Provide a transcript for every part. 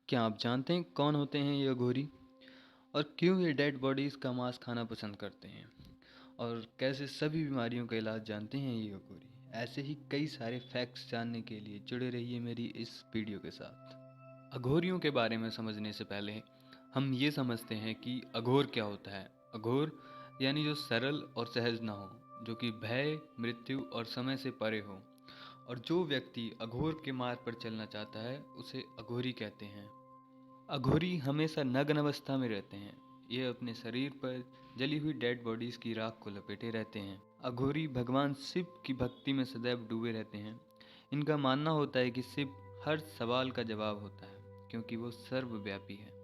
क्या आप जानते हैं कौन होते हैं ये अघोरी और क्यों ये डेड बॉडीज़ का मांस खाना पसंद करते हैं और कैसे सभी बीमारियों का इलाज जानते हैं ये अघोरी। ऐसे ही कई सारे फैक्ट्स जानने के लिए जुड़े रहिए मेरी इस वीडियो के साथ। अघोरियों के बारे में समझने से पहले हम ये समझते हैं कि अघोर क्या होता है। अघोर यानी जो सरल और सहज ना हो, जो कि भय, मृत्यु और समय से परे हो। और जो व्यक्ति अघोर के मार्ग पर चलना चाहता है उसे अघोरी कहते हैं। अघोरी हमेशा नग्न अवस्था में रहते हैं। ये अपने शरीर पर जली हुई डेड बॉडीज की राख को लपेटे रहते हैं। अघोरी भगवान शिव की भक्ति में सदैव डूबे रहते हैं। इनका मानना होता है कि शिव हर सवाल का जवाब होता है क्योंकि वो सर्वव्यापी है।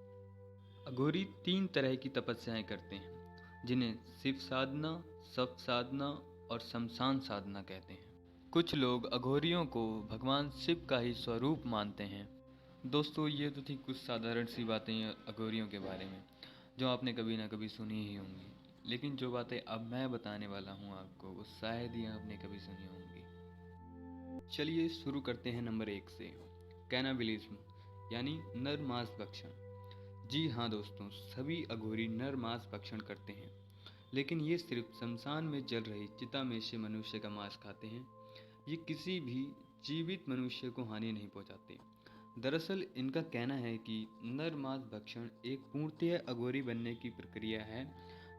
अघोरी 3 तरह की तपस्याएं करते हैं जिन्हें शिव साधना, शव साधना और शमशान साधना कहते हैं। कुछ लोग अघोरियों को भगवान शिव का ही स्वरूप मानते हैं। दोस्तों, ये तो थी कुछ साधारण सी बातें अघोरियों के बारे में जो आपने कभी ना कभी सुनी ही होंगी। लेकिन जो बातें अब मैं बताने वाला हूँ आपको, वो शायद ही आपने कभी सुनी होंगी। चलिए शुरू करते हैं नंबर 1 से। कैनाबिलिज्म यानी नर मांस भक्षण। जी हाँ दोस्तों, सभी अघोरी नर मांस भक्षण करते हैं, लेकिन ये सिर्फ शमशान में जल रही चिता में से मनुष्य का मांस खाते हैं। ये किसी भी जीवित मनुष्य को हानि नहीं पहुंचाते। दरअसल इनका कहना है कि नर मांस भक्षण एक पूर्णतः अघोरी बनने की प्रक्रिया है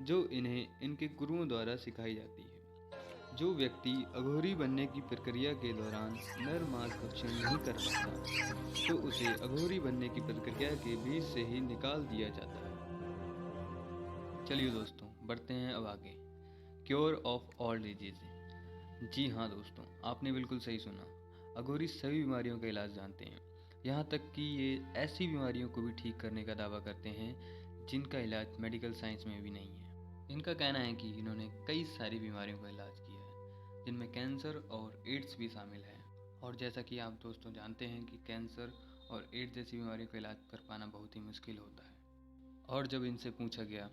जो इन्हें इनके गुरुओं द्वारा सिखाई जाती है। जो व्यक्ति अघोरी बनने की प्रक्रिया के दौरान नर मांस भक्षण नहीं कर पाता तो उसे अघोरी बनने की प्रक्रिया के बीच से ही निकाल दिया जाता है। चलिए दोस्तों, बढ़ते हैं अब आगे। Cure of all disease. जी हाँ दोस्तों, आपने बिल्कुल सही सुना। अघोरी सभी बीमारियों का इलाज जानते हैं। यहाँ तक कि ये ऐसी बीमारियों को भी ठीक करने का दावा करते हैं जिनका इलाज मेडिकल साइंस में भी नहीं है। इनका कहना है कि इन्होंने कई सारी बीमारियों का इलाज किया है जिनमें कैंसर और एड्स भी शामिल है। और जैसा कि आप दोस्तों जानते हैं कि कैंसर और एड्स जैसी बीमारियों का इलाज कर पाना बहुत ही मुश्किल होता है। और जब इनसे पूछा गया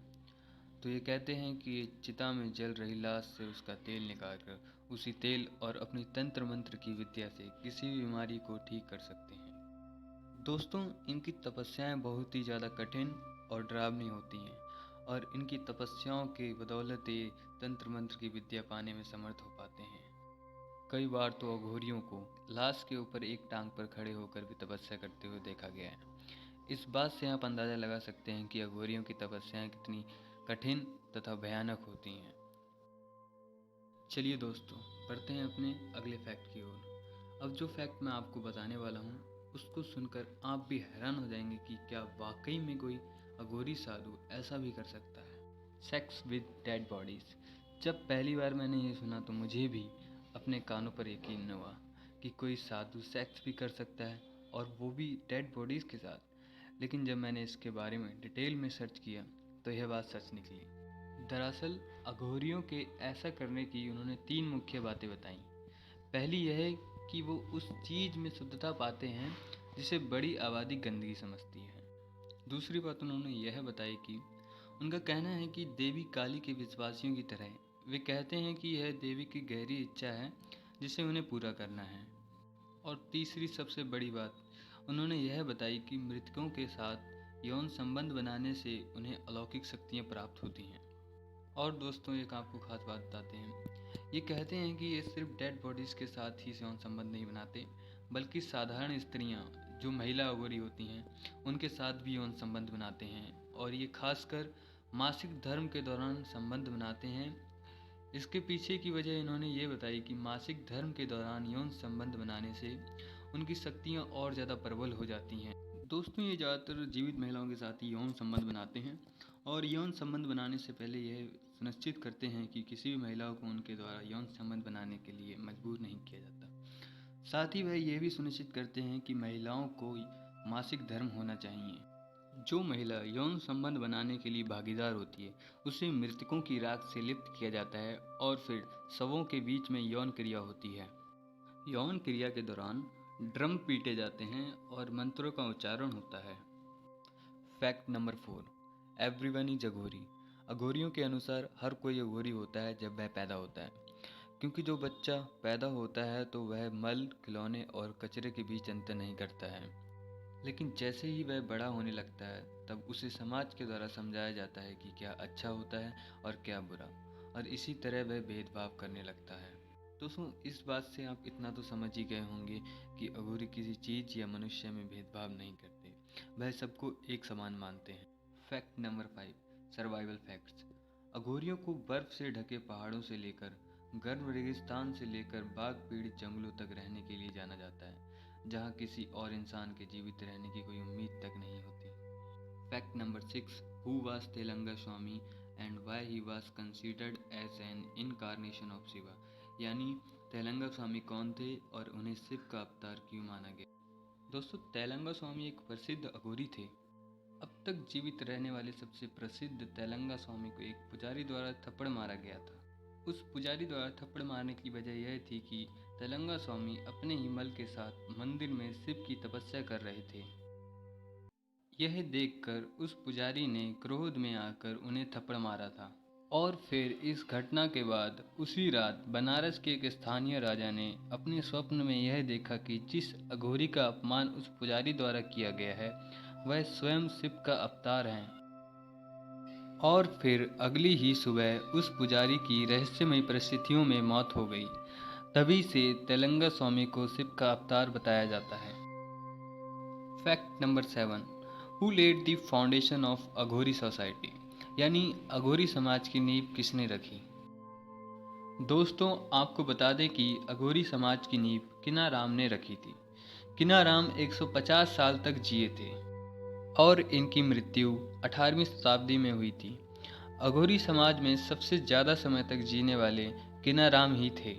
तो ये कहते हैं कि ये चिता में जल रही लाश से उसका तेल निकालकर उसी तेल और अपनी तंत्र मंत्र की विद्या से किसी भी बीमारी को ठीक कर सकते हैं। दोस्तों, इनकी तपस्याएं बहुत ही ज़्यादा कठिन और डरावनी होती हैं और इनकी तपस्याओं के बदौलत ये तंत्र मंत्र की विद्या पाने में समर्थ हो पाते हैं। कई बार तो अघोरियों को लाश के ऊपर एक टांग पर खड़े होकर भी तपस्या करते हुए देखा गया है। इस बात से आप अंदाज़ा लगा सकते हैं कि अघोरियों की तपस्याएं कितनी कठिन तथा भयानक होती हैं। चलिए दोस्तों, बढ़ते हैं अपने अगले फैक्ट की ओर। अब जो फैक्ट मैं आपको बताने वाला हूँ उसको सुनकर आप भी हैरान हो जाएंगे कि क्या वाकई में कोई अघोरी साधु ऐसा भी कर सकता है। Sex with dead bodies. जब पहली बार मैंने ये सुना तो मुझे भी अपने कानों पर यकीन न हुआ कि कोई साधु सेक्स भी कर सकता है और वो भी डेड बॉडीज़ के साथ। लेकिन जब मैंने इसके बारे में डिटेल में सर्च किया तो यह बात सच निकली। दरअसल अघोरियों के ऐसा करने की उन्होंने 3 मुख्य बातें बताई। पहली यह है कि वो उस चीज़ में शुद्धता पाते हैं जिसे बड़ी आबादी गंदगी समझती है। दूसरी बात उन्होंने यह बताई कि उनका कहना है कि देवी काली के विश्वासियों की तरह वे कहते हैं कि यह देवी की गहरी इच्छा है जिसे उन्हें पूरा करना है। और तीसरी सबसे बड़ी बात उन्होंने यह बताई कि मृतकों के साथ यौन संबंध बनाने से उन्हें अलौकिक शक्तियाँ प्राप्त होती हैं। और दोस्तों, एक आपको खास बात बताते हैं। ये कहते हैं कि ये सिर्फ डेड बॉडीज़ के साथ ही यौन संबंध नहीं बनाते, बल्कि साधारण स्त्रियां जो महिला अघोरी होती हैं उनके साथ भी यौन संबंध बनाते हैं। और ये खासकर मासिक धर्म के दौरान संबंध बनाते हैं। इसके पीछे की वजह इन्होंने ये बताई कि मासिक धर्म के दौरान यौन संबंध बनाने से उनकी शक्तियाँ और ज़्यादा प्रबल हो जाती हैं। दोस्तों, ये ज़्यादातर जीवित महिलाओं के साथ ही यौन संबंध बनाते हैं और यौन संबंध बनाने से पहले यह सुनिश्चित करते हैं कि किसी भी महिला को उनके द्वारा यौन संबंध बनाने के लिए मजबूर नहीं किया जाता। साथ ही वह यह भी सुनिश्चित करते हैं कि महिलाओं को मासिक धर्म होना चाहिए। जो महिला यौन संबंध बनाने के लिए भागीदार होती है उसे मृतकों की राख से लिप्त किया जाता है और फिर शवों के बीच में यौन क्रिया होती है। यौन क्रिया के दौरान ड्रम पीटे जाते हैं और मंत्रों का उच्चारण होता है। Fact number 4। एवरीवन इज अघोरी। अघोरियों के अनुसार हर कोई अघोरी होता है जब वह पैदा होता है, क्योंकि जो बच्चा पैदा होता है तो वह मल, खिलौने और कचरे के बीच अंतर नहीं करता है। लेकिन जैसे ही वह बड़ा होने लगता है तब उसे समाज के द्वारा समझाया जाता है कि क्या अच्छा होता है और क्या बुरा, और इसी तरह वह भेदभाव करने लगता है। दोस्तों, इस बात से आप इतना तो समझ ही गए होंगे कि अघोरी किसी चीज़ या मनुष्य में भेदभाव नहीं करते, वह सबको एक समान मानते हैं। Fact number 5, survival facts. अघोरियों को बर्फ से ढके पहाड़ों से लेकर गर्म रेगिस्तान से लेकर बाघ पीड़ित जंगलों तक रहने के लिए जाना जाता है, जहाँ किसी और इंसान के जीवित रहने की कोई उम्मीद तक नहीं होती। Fact number 6, who was Telanga Swami and why he was considered as an incarnation of Shiva, यानी तेलंगा स्वामी कौन थे और उन्हें शिव का अवतार क्यों माना गया। दोस्तों, तेलंगा स्वामी एक प्रसिद्ध अघोरी थे। अब तक जीवित रहने वाले सबसे प्रसिद्ध तेलंगा स्वामी को एक पुजारी द्वारा थप्पड़ मारा गया था। उस पुजारी द्वारा थप्पड़ मारने की वजह यह थी कि तेलंगा स्वामी अपने ही मल के साथ मंदिर में शिव की तपस्या कर रहे थे। यह देखकर उस पुजारी ने क्रोध में आकर उन्हें थप्पड़ मारा था। और फिर इस घटना के बाद उसी रात बनारस के एक स्थानीय राजा ने अपने स्वप्न में यह देखा कि जिस अघोरी का अपमान उस पुजारी द्वारा किया गया है वह स्वयं शिव का अवतार हैं। और फिर अगली ही सुबह उस पुजारी की रहस्यमयी परिस्थितियों में मौत हो गई। तभी से तेलंगा स्वामी को शिव का अवतार बताया जाता है। Fact number 7, who laid the foundation of Aghori society, यानी अघोरी समाज की नींव किसने रखी। दोस्तों, आपको बता दें कि अघोरी समाज की नींव किनाराम ने रखी थी। किनाराम 150 साल तक जिए थे और इनकी मृत्यु 18वीं शताब्दी में हुई थी। अघोरी समाज में सबसे ज़्यादा समय तक जीने वाले किनाराम ही थे।